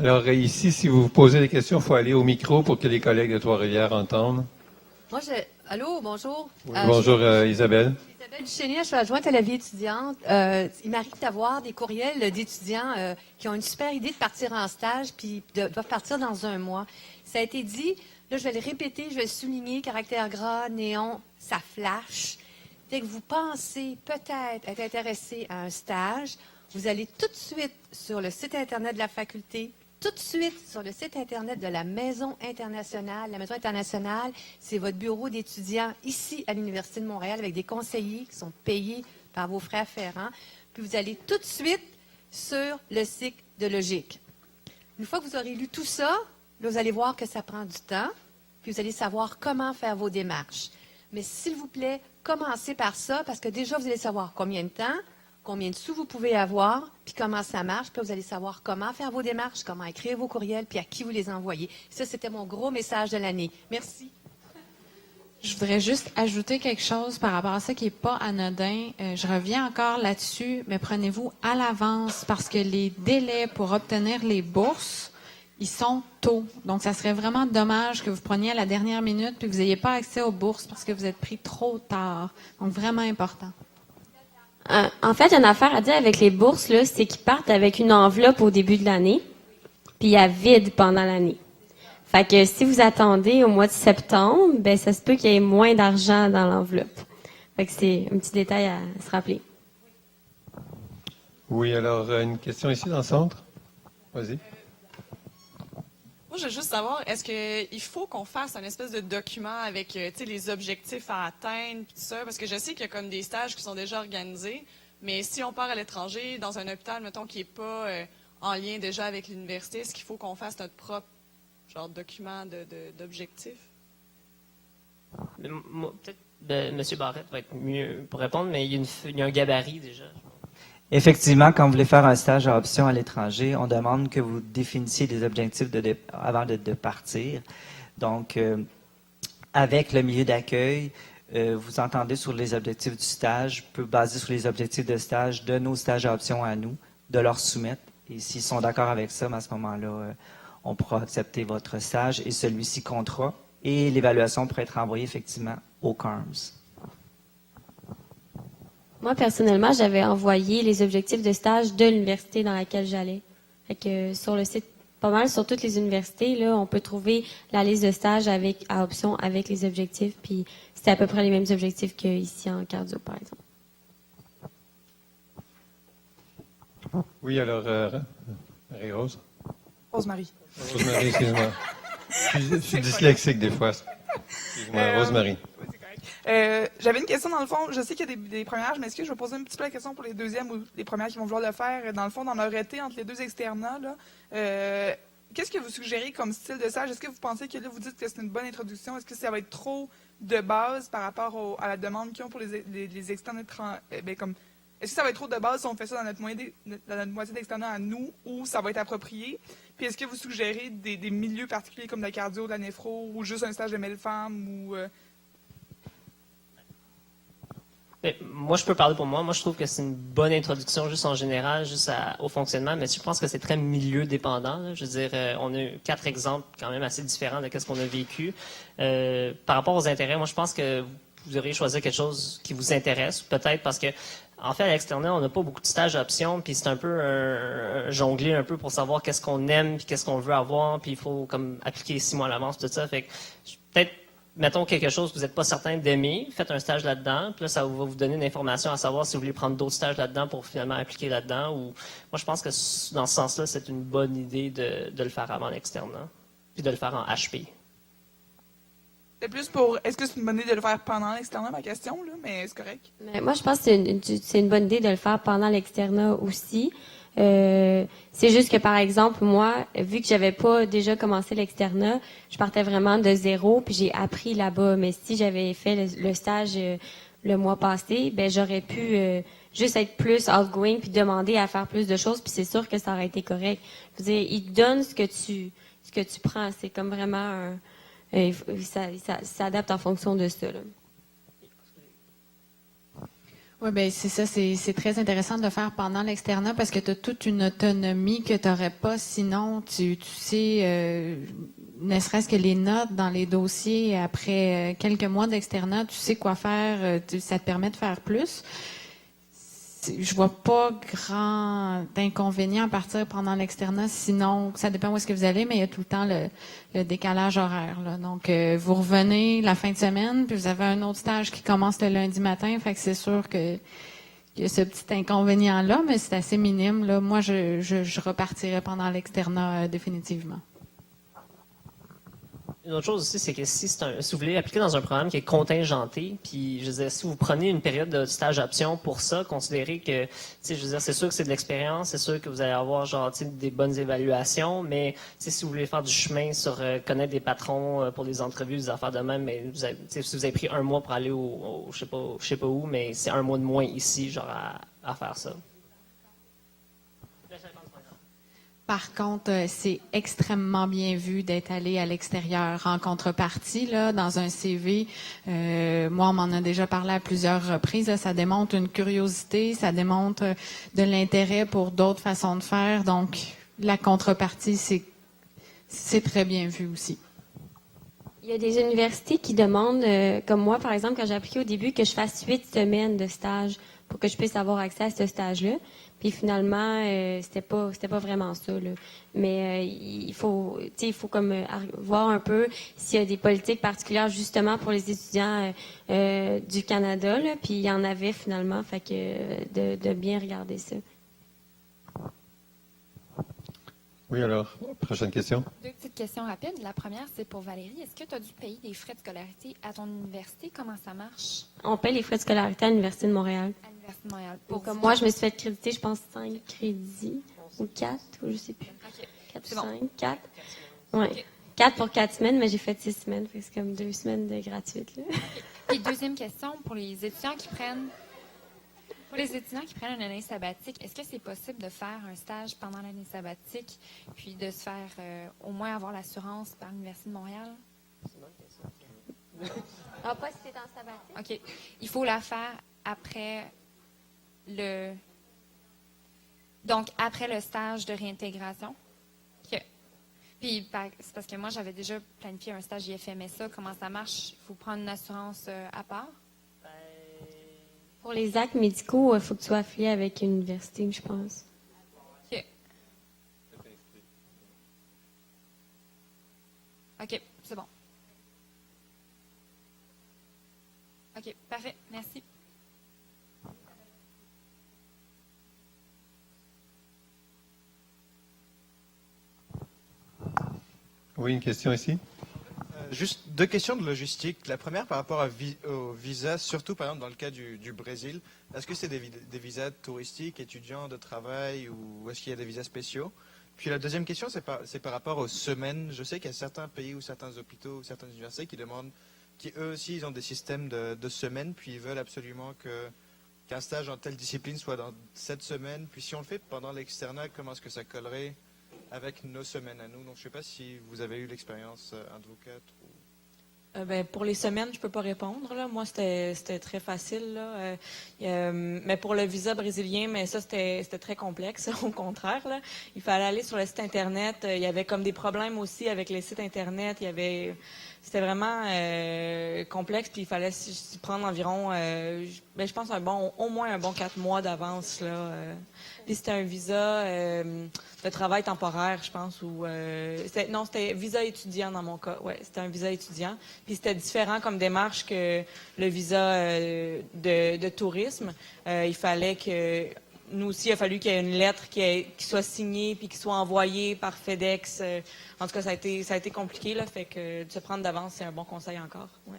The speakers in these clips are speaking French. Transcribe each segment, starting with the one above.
Alors ici, si vous vous posez des questions, il faut aller au micro pour que les collègues de Trois-Rivières entendent. Moi, allô, bonjour. Oui, bonjour Isabelle. Isabelle Duchesnier, je suis adjointe à la vie étudiante. Il m'arrive d'avoir des courriels d'étudiants qui ont une super idée de partir en stage puis doivent partir dans un mois. Ça a été dit, là, je vais le répéter, je vais le souligner, caractère gras, néon, ça flash. Dès que vous pensez peut-être être intéressé à un stage, vous allez tout de suite sur le site Internet de la faculté, tout de suite sur le site Internet de la Maison internationale. La Maison internationale, c'est votre bureau d'étudiants ici à l'Université de Montréal avec des conseillers qui sont payés par vos frais afférents. Puis vous allez tout de suite sur le site de Logique. Une fois que vous aurez lu tout ça, là, vous allez voir que ça prend du temps, puis vous allez savoir comment faire vos démarches. Mais s'il vous plaît, commencez par ça, parce que déjà, vous allez savoir combien de temps, combien de sous vous pouvez avoir, puis comment ça marche. Puis vous allez savoir comment faire vos démarches, comment écrire vos courriels, puis à qui vous les envoyez. Ça, c'était mon gros message de l'année. Merci. Je voudrais juste ajouter quelque chose par rapport à ça qui n'est pas anodin. Je reviens encore là-dessus, mais prenez-vous à l'avance parce que les délais pour obtenir les bourses, ils sont tôt. Donc, ça serait vraiment dommage que vous preniez à la dernière minute puis que vous n'ayez pas accès aux bourses parce que vous êtes pris trop tard. Donc, vraiment important. En fait, une affaire à dire avec les bourses, là, c'est qu'ils partent avec une enveloppe au début de l'année, puis il y a vide pendant l'année. Fait que si vous attendez au mois de septembre, ben ça se peut qu'il y ait moins d'argent dans l'enveloppe. Fait que c'est un petit détail à se rappeler. Oui, alors une question ici dans le centre. Vas-y. Moi, je veux juste savoir, est-ce qu'il faut qu'on fasse un espèce de document avec les objectifs à atteindre, puis tout ça? Parce que je sais qu'il y a comme des stages qui sont déjà organisés, mais si on part à l'étranger, dans un hôpital, mettons, qui n'est pas en lien déjà avec l'université, est-ce qu'il faut qu'on fasse notre propre genre document d'objectifs? Peut-être M. Barrette va être mieux pour répondre, mais il y a un gabarit déjà. Effectivement, quand vous voulez faire un stage à option à l'étranger, on demande que vous définissiez des objectifs avant de partir. Donc, avec le milieu d'accueil, vous entendez sur les objectifs du stage, peut baser sur les objectifs de stage de nos stages à option à nous, de leur soumettre. Et s'ils sont d'accord avec ça, à ce moment-là, on pourra accepter votre stage et celui-ci comptera. Et l'évaluation pourrait être envoyée effectivement au CARMS. Moi, personnellement, j'avais envoyé les objectifs de stage de l'université dans laquelle j'allais. Fait que sur le site, pas mal sur toutes les universités, là, on peut trouver la liste de stages à option avec les objectifs. Puis c'est à peu près les mêmes objectifs qu'ici en cardio, par exemple. Oui, alors, Marie-Rose. Rosemary. Rosemary, excuse-moi. Je suis dyslexique des fois. Excuse-moi, Rosemary. J'avais une question dans le fond. Je sais qu'il y a des premières, mais est-ce que je vais poser un petit peu la question pour les deuxièmes ou les premières qui vont vouloir le faire? Dans le fond, dans leur été entre les deux externats, là, qu'est-ce que vous suggérez comme style de stage? Est-ce que vous pensez que là, vous dites que c'est une bonne introduction? Est-ce que ça va être trop de base par rapport à la demande qu'ils ont pour les externes étrangers? Est-ce que ça va être trop de base si on fait ça dans notre moitié d'externat à nous ou ça va être approprié? Puis est-ce que vous suggérez des milieux particuliers comme la cardio, de la néphro ou juste un stage de mille-femmes ou... Moi, je peux parler pour moi. Moi, je trouve que c'est une bonne introduction juste en général, juste au fonctionnement, mais je pense que c'est très milieu dépendant. Là. Je veux dire, on a eu 4 exemples quand même assez différents de ce qu'on a vécu. Par rapport aux intérêts, moi, je pense que vous devriez choisir quelque chose qui vous intéresse, peut-être parce que en fait, à l'externat, on n'a pas beaucoup de stages options, puis c'est un peu jongler un peu pour savoir qu'est-ce qu'on aime, puis qu'est-ce qu'on veut avoir, puis il faut comme appliquer 6 mois à l'avance, tout ça. Fait que peut-être mettons quelque chose que vous n'êtes pas certain d'aimer, faites un stage là-dedans, puis là, ça va vous donner une information à savoir si vous voulez prendre d'autres stages là-dedans pour finalement appliquer là-dedans. Ou moi, je pense que dans ce sens-là, c'est une bonne idée de le faire avant l'externat, puis de le faire en HP. C'est plus pour... Est-ce que c'est une bonne idée de le faire pendant l'externat, ma question, là, mais c'est correct? Mais moi, je pense que c'est une bonne idée de le faire pendant l'externat aussi. C'est juste que, par exemple, moi, vu que j'avais pas déjà commencé l'externat, je partais vraiment de zéro, puis j'ai appris là-bas. Mais si j'avais fait le stage le mois passé, ben j'aurais pu juste être plus outgoing puis demander à faire plus de choses, puis c'est sûr que ça aurait été correct. Je veux dire, ils te donnent ce que tu prends. C'est comme vraiment ça s'adapte en fonction de ça, là. Oui, ben c'est ça, c'est très intéressant de le faire pendant l'externat parce que tu as toute une autonomie que tu n'aurais pas sinon. Tu sais, ne serait-ce que les notes dans les dossiers après quelques mois d'externat, tu sais quoi faire, ça te permet de faire plus. Je vois pas grand inconvénient à partir pendant l'externat, sinon, ça dépend où est-ce que vous allez, mais il y a tout le temps le décalage horaire, là. Donc, vous revenez la fin de semaine, puis vous avez un autre stage qui commence le lundi matin, fait que c'est sûr que il y a ce petit inconvénient-là, mais c'est assez minime, là. Moi, je repartirai pendant l'externat, définitivement. Une autre chose aussi, c'est que si vous voulez appliquer dans un programme qui est contingenté, puis je veux dire, si vous prenez une période de stage option pour ça, considérez que, je veux dire, c'est sûr que c'est de l'expérience, c'est sûr que vous allez avoir genre des bonnes évaluations, mais si vous voulez faire du chemin sur connaître des patrons pour des entrevues, des affaires de même, mais si vous avez pris un mois pour aller je sais pas où, mais c'est un mois de moins ici, genre à faire ça. Par contre, c'est extrêmement bien vu d'être allé à l'extérieur. En contrepartie, là, dans un CV, moi, on m'en a déjà parlé à plusieurs reprises, là, ça démontre une curiosité, ça démontre de l'intérêt pour d'autres façons de faire. Donc, la contrepartie, c'est très bien vu aussi. Il y a des universités qui demandent, comme moi, par exemple, quand j'ai appliqué au début, que je fasse 8 semaines de stage pour que je puisse avoir accès à ce stage-là. Puis finalement, c'était pas vraiment ça, là. Mais il faut comme voir un peu s'il y a des politiques particulières justement pour les étudiants du Canada, là. Puis il y en avait finalement, fait que de bien regarder ça. Oui, alors, prochaine question. 2 petites questions rapides. La première, c'est pour Valérie. Est-ce que tu as dû payer des frais de scolarité à ton université? Comment ça marche? On paie les frais de scolarité à l'Université de Montréal. À l'Université de Montréal. Comme moi, je me suis fait créditer, je pense, 5 crédits ou 4, ou je sais plus. OK. 4 C'est ou bon. 5, 4. Oui. 4 pour 4 semaines, mais j'ai fait 6 semaines. Fait que c'est comme 2 semaines de gratuite, là. Et deuxième question, pour les étudiants qui prennent une année sabbatique, est-ce que c'est possible de faire un stage pendant l'année sabbatique, puis de se faire au moins avoir l'assurance par l'Université de Montréal? Ah, pas si c'est en sabbatique. OK. Il faut la faire après après le stage de réintégration. OK. Puis, c'est parce que moi, j'avais déjà planifié un stage IFMSA. Comment ça marche? Il faut prendre une assurance à part? Pour les actes médicaux, il faut que tu sois affilié avec une université, je pense. OK. OK, c'est bon. OK, parfait. Merci. Oui, une question ici. Juste 2 questions de logistique. La première par rapport au visa, surtout par exemple dans le cas du Brésil. Est-ce que c'est des visas touristiques, étudiants, de travail, ou est-ce qu'il y a des visas spéciaux? Puis la deuxième question, c'est par rapport aux semaines. Je sais qu'il y a certains pays ou certains hôpitaux ou certaines universités qui demandent, qui eux aussi ils ont des systèmes de semaines, puis ils veulent absolument qu'un stage en telle discipline soit dans cette semaine. Puis si on le fait pendant l'externat, comment est-ce que ça collerait avec nos semaines à nous? Donc je ne sais pas si vous avez eu l'expérience, un de vous 4. Pour les semaines, je peux pas répondre, là. Moi, c'était très facile, là. Mais pour le visa brésilien, mais ça, c'était très complexe, au contraire, là. Il fallait aller sur le site Internet. Il y avait comme des problèmes aussi avec les sites Internet. C'était vraiment complexe, puis il fallait s'y prendre environ, je pense, au moins un bon 4 mois d'avance, là. Puis c'était un visa de travail temporaire, je pense, ou c'était visa étudiant dans mon cas. Ouais, c'était un visa étudiant. Puis c'était différent comme démarche que le visa de tourisme. Il fallait que nous aussi, il a fallu qu'il y ait une lettre qui soit signée puis qui soit envoyée par FedEx. En tout cas, ça a été compliqué, là. Fait que de se prendre d'avance, c'est un bon conseil encore. Ouais.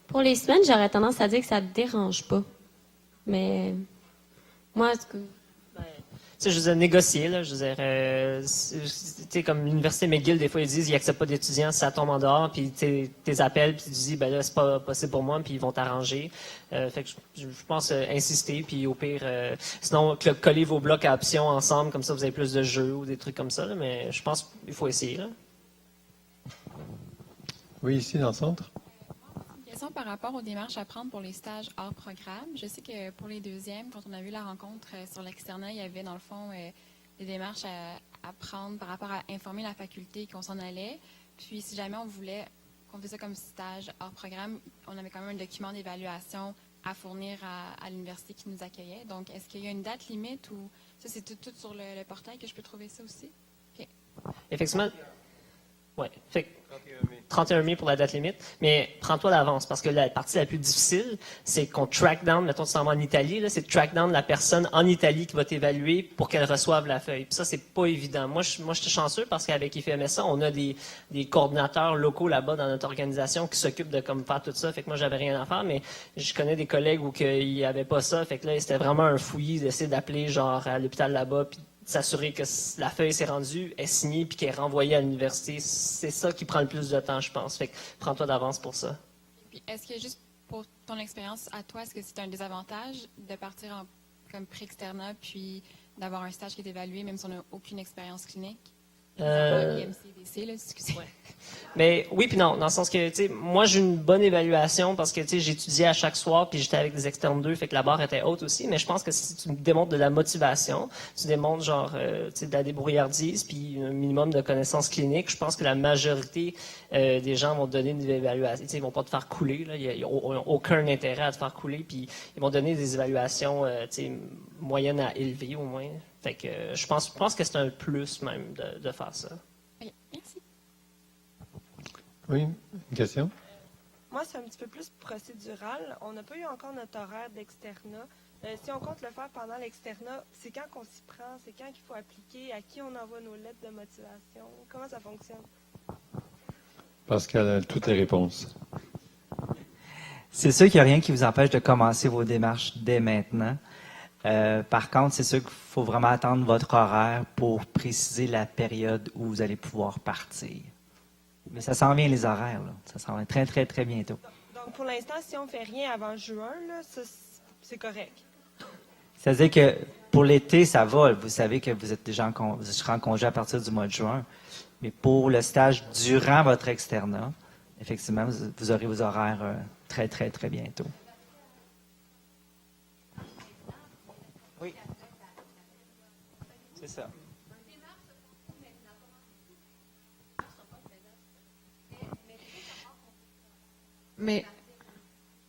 Pour les semaines, j'aurais tendance à dire que ça ne te dérange pas. Mais moi, Je veux dire, négocier, là, je veux dire, comme l'Université McGill, des fois, ils disent, ils n'acceptent pas d'étudiants si ça tombe en dehors, puis tes appels, puis tu dis, ben là, c'est pas possible pour moi, puis ils vont t'arranger. Fait que je pense insister, puis au pire, sinon, coller vos blocs à options ensemble, comme ça, vous avez plus de jeux ou des trucs comme ça, là, mais je pense qu'il faut essayer, là. Oui, ici, dans le centre. question par rapport aux démarches à prendre pour les stages hors programme. Je sais que pour les deuxièmes, quand on a vu la rencontre sur l'externat, il y avait dans le fond des démarches à prendre par rapport à informer la faculté qu'on s'en allait. Puis si jamais on voulait qu'on faisait ça comme stage hors programme, on avait quand même un document d'évaluation à fournir à l'université qui nous accueillait. Donc, est-ce qu'il y a une date limite ou ça, c'est tout sur le portail que je peux trouver ça aussi? OK. Effectivement. Ouais. Fait que 31 mai pour la date limite, mais prends-toi d'avance parce que la partie la plus difficile, c'est qu'on track down, mettons tu t'en vas en Italie, là, c'est de track down la personne en Italie qui va t'évaluer pour qu'elle reçoive la feuille. Puis ça, c'est pas évident. Moi, j'étais chanceux parce qu'avec IFMSA, on a des coordinateurs locaux là-bas dans notre organisation qui s'occupent de comme faire tout ça. Fait que moi, j'avais rien à faire, mais je connais des collègues où il n'y avait pas ça. Fait que là, c'était vraiment un fouillis d'essayer d'appeler genre à l'hôpital là-bas puis s'assurer que la feuille s'est rendue, est signée, puis qu'elle est renvoyée à l'université. C'est ça qui prend le plus de temps, je pense. Fait que prends-toi d'avance pour ça. Puis, est-ce que juste pour ton expérience à toi, est-ce que c'est un désavantage de partir comme pré-externat puis d'avoir un stage qui est évalué, même si on n'a aucune expérience clinique? IMCDC, là, excusez. Ouais. Mais oui puis non, dans le sens que, tu sais, moi, j'ai une bonne évaluation parce que, tu sais, j'étudiais à chaque soir puis j'étais avec des externes 2, fait que la barre était haute aussi, mais je pense que si tu démontres de la motivation, tu démontres, genre, tu sais, de la débrouillardise puis un minimum de connaissances cliniques, je pense que la majorité des gens vont te donner une évaluation. Tu sais, ils vont pas te faire couler, là, ils n'ont aucun intérêt à te faire couler, puis ils vont donner des évaluations, tu sais, moyennes à élevées au moins. Fait que je pense que c'est un plus même de faire ça. OK, merci. Oui, une question? Moi, c'est un petit peu plus procédural. On n'a pas eu encore notre horaire d'externat. Si on compte le faire pendant l'externat, c'est quand qu'on s'y prend? C'est quand qu'il faut appliquer? À qui on envoie nos lettres de motivation? Comment ça fonctionne? Pascal a toutes les réponses. C'est sûr qu'il n'y a rien qui vous empêche de commencer vos démarches dès maintenant. Par contre, c'est sûr qu'il faut vraiment attendre votre horaire pour préciser la période où vous allez pouvoir partir. Mais ça s'en vient les horaires, là. Ça s'en vient très, très, très bientôt. Donc, pour l'instant, si on ne fait rien avant juin, là, ça, c'est correct. C'est-à-dire que pour l'été, ça va. Vous savez que vous êtes déjà vous serez en congé à partir du mois de juin. Mais pour le stage durant votre externat, effectivement, vous aurez vos horaires très, très, très bientôt. Oui. C'est ça. Mais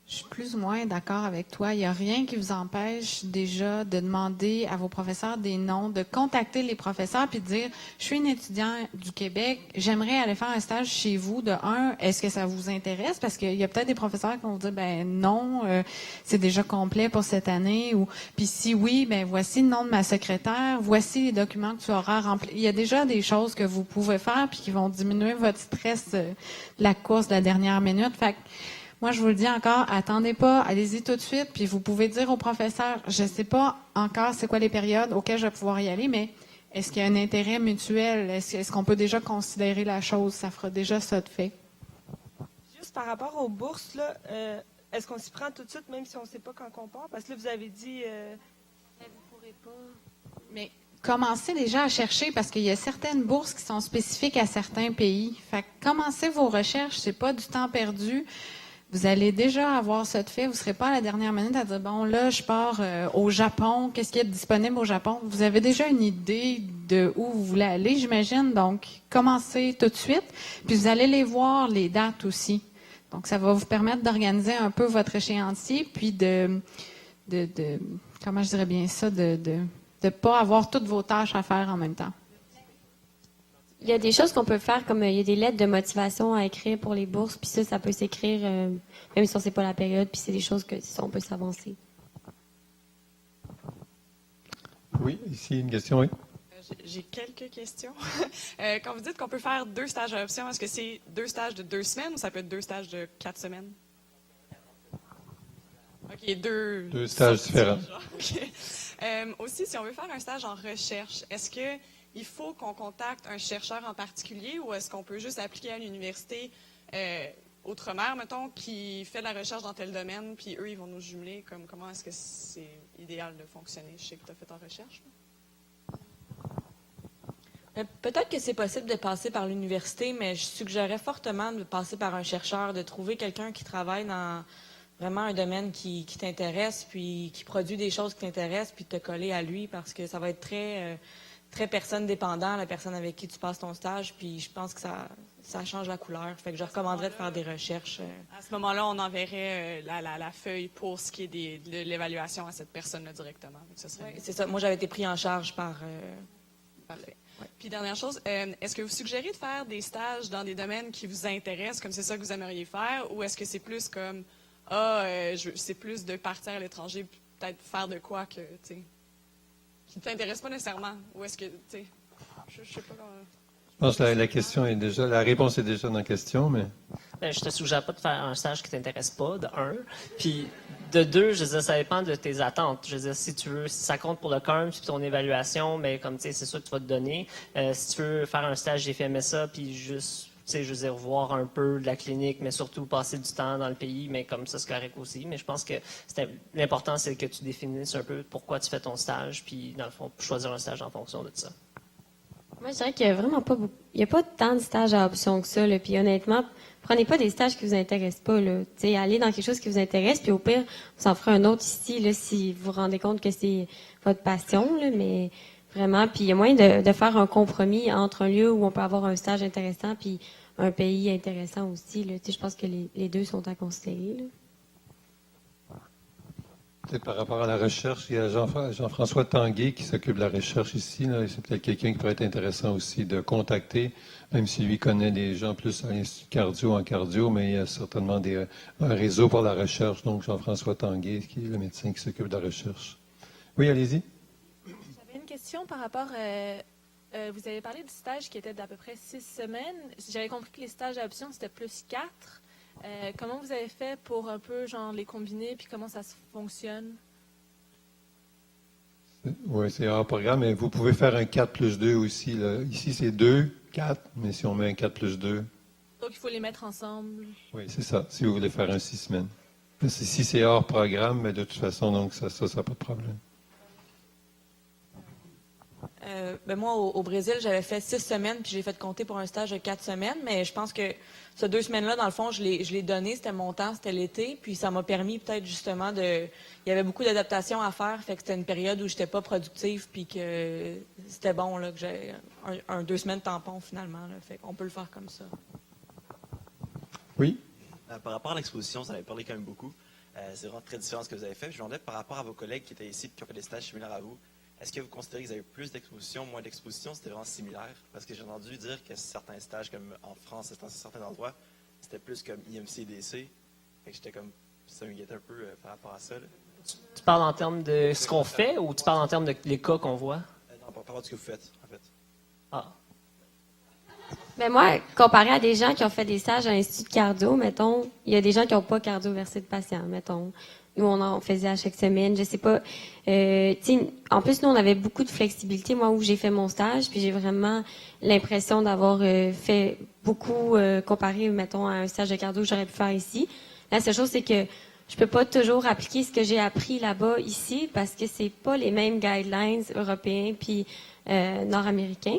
je suis plus ou moins d'accord avec toi. Il n'y a rien qui vous empêche déjà de demander à vos professeurs des noms, de contacter les professeurs puis de dire « Je suis une étudiante du Québec, j'aimerais aller faire un stage chez vous. De un, est-ce que ça vous intéresse? » Parce qu'il y a peut-être des professeurs qui vont vous dire « Ben non, c'est déjà complet pour cette année. » Ou puis si oui, ben voici le nom de ma secrétaire, voici les documents que tu auras remplis. Il y a déjà des choses que vous pouvez faire puis qui vont diminuer votre stress de la course de la dernière minute. Fait que, moi, je vous le dis encore, attendez pas, allez-y tout de suite, puis vous pouvez dire au professeur, je ne sais pas encore c'est quoi les périodes auxquelles je vais pouvoir y aller, mais est-ce qu'il y a un intérêt mutuel? Est-ce qu'on peut déjà considérer la chose? Ça fera déjà ça de fait. Juste par rapport aux bourses, là, est-ce qu'on s'y prend tout de suite, même si on ne sait pas quand on part? Parce que là, vous avez dit... Mais vous pourrez pas... Mais commencez déjà à chercher parce qu'il y a certaines bourses qui sont spécifiques à certains pays. Fait que commencez vos recherches, c'est pas du temps perdu. Vous allez déjà avoir ça de fait. Vous ne serez pas à la dernière minute à dire, bon, là, je pars au Japon. Qu'est-ce qui est disponible au Japon? Vous avez déjà une idée de où vous voulez aller, j'imagine. Donc, commencez tout de suite. Puis, vous allez les voir, les dates aussi. Donc, ça va vous permettre d'organiser un peu votre échéancier, puis de comment je dirais bien ça, de pas avoir toutes vos tâches à faire en même temps. Il y a des choses qu'on peut faire, comme il y a des lettres de motivation à écrire pour les bourses, puis ça peut s'écrire, même si on ne sait pas la période, puis c'est des choses que on peut s'avancer. Oui, ici une question, oui. J'ai quelques questions. Quand vous dites qu'on peut faire 2 stages à option, est-ce que c'est 2 stages de 2 semaines ou ça peut être 2 stages de 4 semaines? OK, 2 stages différents. Okay. Aussi, si on veut faire un stage en recherche, est-ce que il faut qu'on contacte un chercheur en particulier ou est-ce qu'on peut juste appliquer à l'université Outre-mer, mettons, qui fait de la recherche dans tel domaine, puis eux, ils vont nous jumeler? Comment est-ce que c'est idéal de fonctionner? Je sais que tu as fait ta recherche. Peut-être que c'est possible de passer par l'université, mais je suggérerais fortement de passer par un chercheur, de trouver quelqu'un qui travaille dans vraiment un domaine qui t'intéresse, puis qui produit des choses qui t'intéressent, puis de te coller à lui, parce que ça va être très personne dépendant, la personne avec qui tu passes ton stage, puis je pense que ça change la couleur. Fait que je recommanderais de faire des recherches. À ce moment-là, on enverrait la feuille pour ce qui est de l'évaluation à cette personne-là directement. Donc, ça serait C'est ça. Moi, j'avais été pris en charge par... Parfait. Puis dernière chose, est-ce que vous suggérez de faire des stages dans des domaines qui vous intéressent, comme c'est ça que vous aimeriez faire, ou est-ce que c'est plus comme c'est plus de partir à l'étranger, puis peut-être faire de quoi que qui ne t'intéresse pas nécessairement, ou est-ce que je sais pas comment. Je pense que la réponse est déjà dans la question, mais. Ben, je te suggère pas de faire un stage qui t'intéresse pas, de un. Puis, de deux, je veux dire, ça dépend de tes attentes. Je veux dire, si ça compte pour le CARM, puis ton évaluation, mais comme tu sais, c'est ça que tu vas te donner. Si tu veux faire un stage d'FMSA, puis juste, tu sais, je veux dire, voir un peu de la clinique, mais surtout passer du temps dans le pays, mais comme ça, c'est correct aussi. Mais je pense que l'important, c'est que tu définisses un peu pourquoi tu fais ton stage, puis dans le fond, choisir un stage en fonction de ça. Moi, je dirais qu'il n'y a vraiment pas beaucoup. Il n'y a pas tant de stages à option que ça. Là. Puis honnêtement, prenez pas des stages qui vous intéressent pas. Là. T'sais, allez dans quelque chose qui vous intéresse, puis au pire, vous en ferez un autre ici, là, si vous vous rendez compte que c'est votre passion. Là, mais vraiment, puis il y a moyen de faire un compromis entre un lieu où on peut avoir un stage intéressant, puis un pays intéressant aussi. Là. Je pense que les deux sont à considérer. Là. Peut-être par rapport à la recherche, il y a Jean-François Tanguay qui s'occupe de la recherche ici. Là, c'est peut-être quelqu'un qui pourrait être intéressant aussi de contacter, même si lui connaît des gens plus à l'Institut cardio en cardio, mais il y a certainement un réseau pour la recherche. Donc, Jean-François Tanguay, qui est le médecin qui s'occupe de la recherche. Oui, allez-y. J'avais une question par rapport... vous avez parlé du stage qui était d'à peu près 6 semaines. J'avais compris que les stages à option, c'était plus 4. Comment vous avez fait pour un peu genre les combiner, puis comment ça fonctionne? Oui, c'est hors programme, mais vous pouvez faire un 4+2 aussi. Là. Ici, c'est 2, 4, mais si on met un 4+2... Donc, il faut les mettre ensemble. Oui, c'est ça, si vous voulez faire un 6 semaines. Mais si c'est hors programme, mais de toute façon, donc ça n'a pas de problème. Moi, au Brésil, j'avais fait 6 semaines, puis j'ai fait compter pour un stage de 4 semaines, mais je pense que ces 2 semaines-là, dans le fond, je l'ai donné, c'était mon temps, c'était l'été, puis ça m'a permis peut-être justement il y avait beaucoup d'adaptations à faire, fait que c'était une période où j'étais pas productive, puis que c'était bon, là, que j'ai un 2 semaines tampon finalement, là, fait qu'on peut le faire comme ça. Oui? Par rapport à l'exposition, ça avait parlé quand même beaucoup. C'est vraiment très différent de ce que vous avez fait. Je me demandais par rapport à vos collègues qui étaient ici et qui ont fait des stages similaires à vous, est-ce que vous considérez que vous avez plus d'exposition, moins d'exposition? C'était vraiment similaire? Parce que j'ai entendu dire que certains stages, comme en France, dans certains endroits, c'était plus comme IMCDC. Fait que j'étais comme, ça m'inquiétait un peu par rapport à ça. Là. Tu parles en termes de ce qu'on fait ou tu parles en termes de les cas qu'on voit? Non, par rapport à ce que vous faites, en fait. Ah. Mais moi, comparé à des gens qui ont fait des stages à l'Institut de cardio, mettons, il y a des gens qui n'ont pas cardioversé de patients, mettons. Nous, on en faisait à chaque semaine, je sais pas. En plus, nous, on avait beaucoup de flexibilité, moi, où j'ai fait mon stage, puis j'ai vraiment l'impression d'avoir fait beaucoup comparé, mettons, à un stage de cardio que j'aurais pu faire ici. La seule chose, c'est que je peux pas toujours appliquer ce que j'ai appris là-bas ici, parce que c'est pas les mêmes guidelines européens puis nord-américains.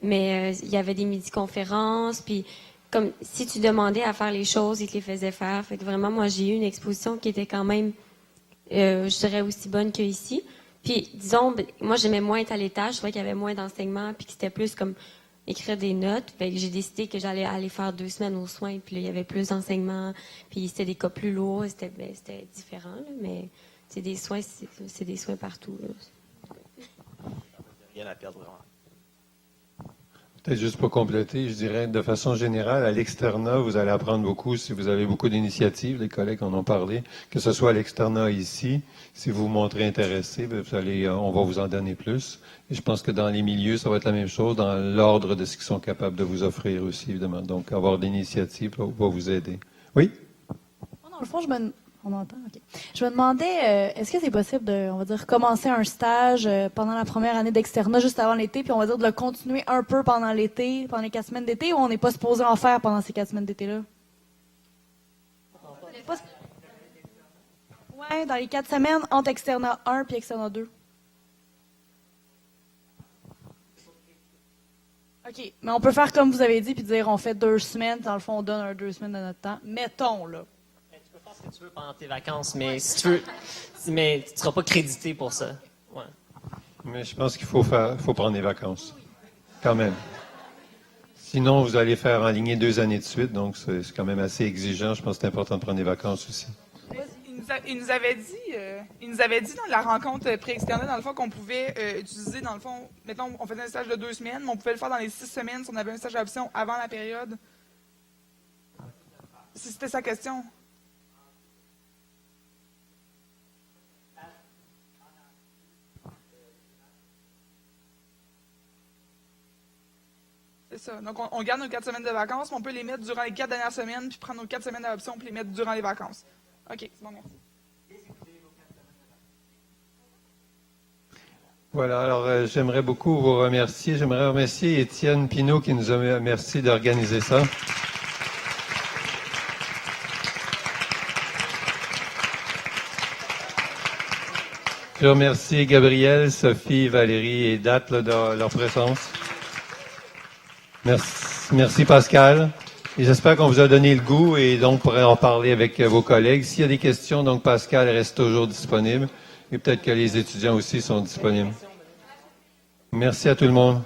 Mais il y avait des midi-conférences, puis comme si tu demandais à faire les choses, ils te les faisaient faire. Fait que vraiment, moi, j'ai eu une exposition qui était quand même, je dirais, aussi bonne qu'ici. Puis, disons, moi, j'aimais moins être à l'étage. Je trouvais qu'il y avait moins d'enseignement, puis que c'était plus comme écrire des notes. Fait que j'ai décidé que j'allais aller faire 2 semaines aux soins, puis là, il y avait plus d'enseignement, puis c'était des cas plus lourds, c'était différent, là, mais c'est des soins, c'est des soins partout. Là. Rien à perdre, vraiment. Peut-être juste pour compléter, je dirais de façon générale, à l'externat, vous allez apprendre beaucoup si vous avez beaucoup d'initiatives, les collègues en ont parlé, que ce soit à l'externat ici, si vous vous montrez intéressé, on va vous en donner plus. Et je pense que dans les milieux, ça va être la même chose, dans l'ordre de ce qu'ils sont capables de vous offrir aussi, évidemment. Donc, avoir d'initiatives va vous aider. Oui? Dans le fond, on entend? OK. Je me demandais, est-ce que c'est possible de, on va dire, commencer un stage pendant la première année d'externat, juste avant l'été, puis on va dire de le continuer un peu pendant l'été, pendant les 4 semaines d'été, ou on n'est pas supposé en faire pendant ces 4 semaines d'été-là? Ouais, dans les 4 semaines, entre externat 1 puis externat 2. OK. Mais on peut faire comme vous avez dit, puis dire on fait 2 semaines. Dans le fond, on donne 2 semaines de notre temps. Mettons, là. Tu peux faire ce que tu veux pendant tes vacances, mais si tu veux, mais tu ne seras pas crédité pour ça. Ouais. Mais je pense qu'il faut prendre des vacances. Quand même. Sinon, vous allez faire enligner 2 années de suite, donc c'est quand même assez exigeant. Je pense que c'est important de prendre des vacances aussi. Il nous avait dit dans la rencontre pré-externe, dans le fond, qu'on pouvait utiliser, dans le fond, mettons, on faisait un stage de 2 semaines, mais on pouvait le faire dans les 6 semaines si on avait un stage à option avant la période. Si c'était sa question. C'est ça. Donc, on garde nos 4 semaines de vacances, mais on peut les mettre durant les 4 dernières semaines, puis prendre nos 4 semaines d'adoption, puis les mettre durant les vacances. OK, c'est bon, merci. Voilà, alors j'aimerais beaucoup vous remercier. J'aimerais remercier Étienne Pinault qui nous a merci d'organiser ça. Je remercie Gabriel, Sophie, Valérie et Dat là, de leur présence. Merci Pascal. Et j'espère qu'on vous a donné le goût et donc pourrez en parler avec vos collègues. S'il y a des questions, donc Pascal reste toujours disponible et peut-être que les étudiants aussi sont disponibles. Merci à tout le monde.